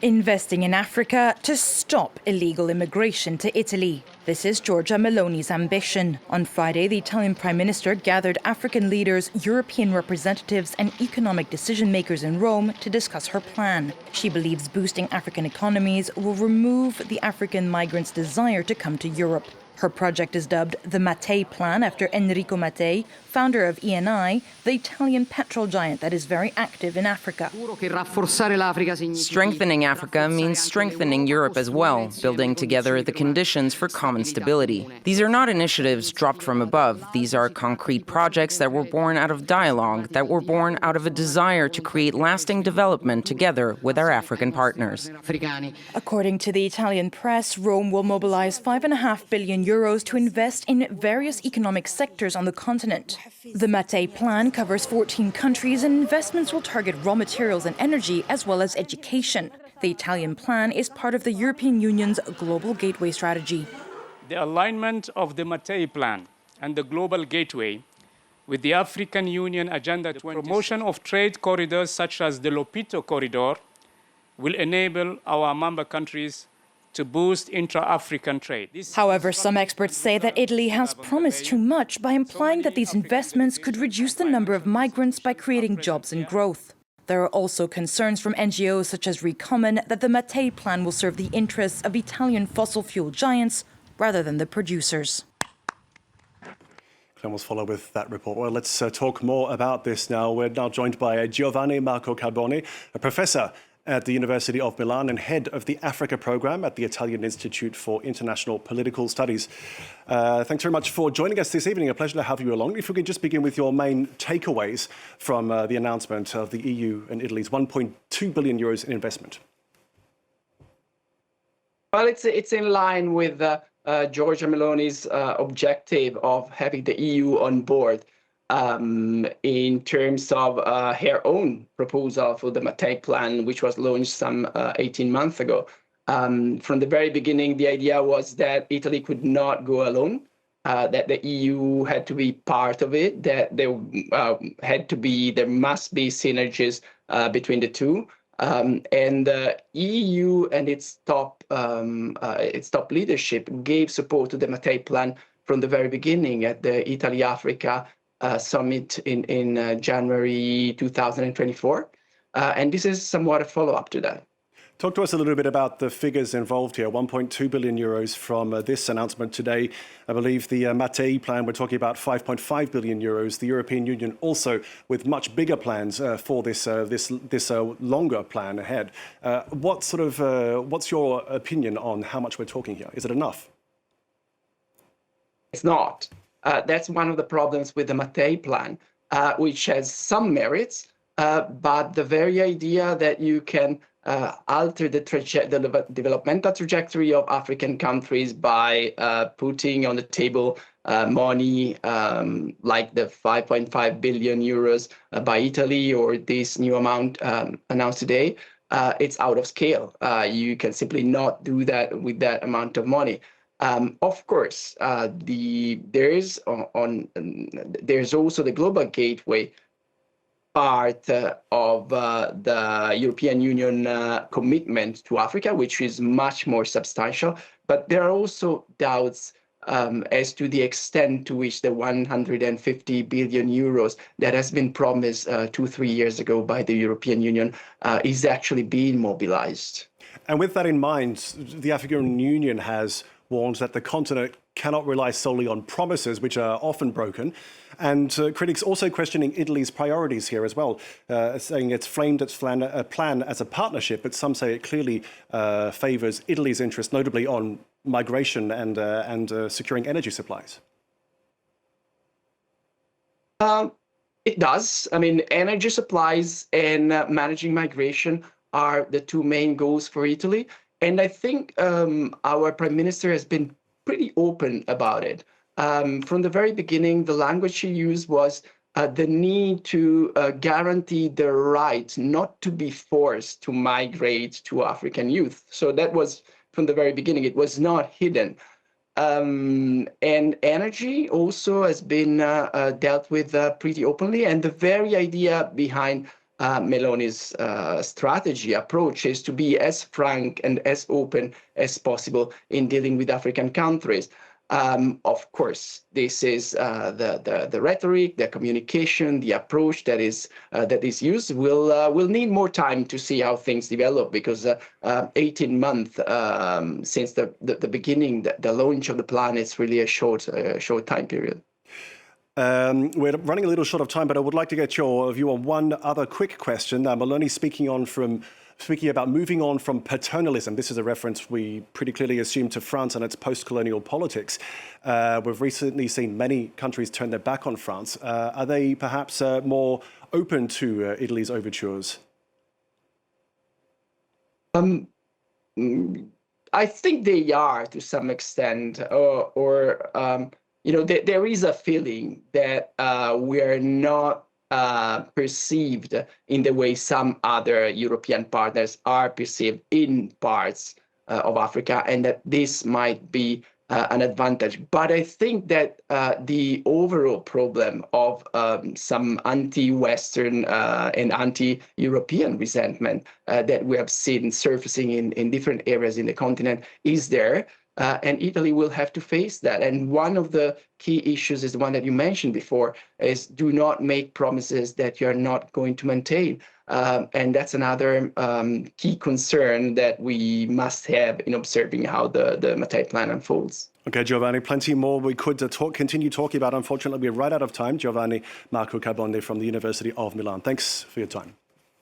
Investing in Africa to stop illegal immigration to Italy. This is Giorgia Meloni's ambition. On Friday, the Italian Prime Minister gathered African leaders, European representatives and economic decision makers in Rome to discuss her plan. She believes boosting African economies will remove the African migrants' desire to come to Europe. Her project is dubbed the Mattei Plan after Enrico Mattei, founder of Eni, the Italian petrol giant that is very active in Africa. Strengthening Africa means strengthening Europe as well, building together the conditions for common stability. These are not initiatives dropped from above. These are concrete projects that were born out of dialogue, that were born out of a desire to create lasting development together with our African partners. According to the Italian press, Rome will mobilize €5.5 billion to invest in various economic sectors on the continent. The Mattei Plan covers 14 countries and investments will target raw materials and energy as well as education. The Italian plan is part of the European Union's Global Gateway strategy. The alignment of the Mattei Plan and the Global Gateway with the African Union Agenda, the promotion of trade corridors such as the Lopito Corridor will enable our member countries to boost intra-African trade. However, some experts say that Italy has promised too much by implying that these investments could reduce the number of migrants by creating jobs and growth. There are also concerns from NGOs such as Recommon that the Mattei Plan will serve the interests of Italian fossil fuel giants rather than the producers. Clemence Waller with that report. Well, let's talk more about this now. We're now joined by Giovanni Merco Carbone, a professor at the University of Milan and head of the Africa program at the Italian Institute for International Political Studies. Thanks very much for joining us this evening. A pleasure to have you along. If we could just begin with your main takeaways from the announcement of the EU and Italy's €1.2 billion in investment. Well, it's in line with Giorgia Meloni's objective of having the EU on board. In terms of her own proposal for the Mattei Plan, which was launched some 18 months ago. From the very beginning, the idea was that Italy could not go alone, that the EU had to be part of it, that there must be synergies between the two. And the EU and its top leadership gave support to the Mattei Plan from the very beginning at the Italy-Africa summit in January 2024. And this is somewhat a follow-up to that. Talk to us a little bit about the figures involved here. €1.2 billion from this announcement today. I believe the Mattei Plan, we're talking about €5.5 billion. The European Union also with much bigger plans for this longer plan ahead. What's your opinion on how much we're talking here? Is it enough? It's not. That's one of the problems with the Mattei Plan, which has some merits, but the very idea that you can alter the developmental trajectory of African countries by putting on the table money like the €5.5 billion by Italy or this new amount announced today, it's out of scale. You can simply not do that with that amount of money. Of course, there's also the Global Gateway part of the European Union commitment to Africa, which is much more substantial. But there are also doubts as to the extent to which the €150 billion that has been promised 2-3 years ago by the European Union is actually being mobilized. And with that in mind, the African Union has warned that the continent cannot rely solely on promises, which are often broken. And critics also questioning Italy's priorities here as well, saying it's framed its plan as a partnership, but some say it clearly favours Italy's interest, notably on migration and securing energy supplies. It does. I mean, energy supplies and managing migration are the two main goals for Italy. And I think our Prime Minister has been pretty open about it. From the very beginning, the language she used was the need to guarantee the right not to be forced to migrate to African youth. So that was from the very beginning. It was not hidden. And energy also has been dealt with pretty openly. And the very idea behind Meloni's strategy approach is to be as frank and as open as possible in dealing with African countries. Of course, this is the rhetoric, the communication, the approach that is used. Will need more time to see how things develop, because 18 months since the beginning, the launch of the plan, is really a short time period. We're running a little short of time, but I would like to get your view on one other quick question. Meloni speaking about moving on from paternalism. This is a reference we pretty clearly assume to France and its post-colonial politics. We've recently seen many countries turn their back on France. Are they perhaps more open to Italy's overtures? I think they are, to some extent, there is a feeling that we are not perceived in the way some other European partners are perceived in parts of Africa, and that this might be an advantage. But I think that the overall problem of some anti-Western and anti-European resentment that we have seen surfacing in different areas in the continent is there. And Italy will have to face that. And one of the key issues is the one that you mentioned before, is do not make promises that you're not going to maintain. And that's another key concern that we must have in observing how the Mattei Plan unfolds. Okay, Giovanni, plenty more we could continue talking about. Unfortunately, we're right out of time. Giovanni Merco Carbone from the University of Milan. Thanks for your time.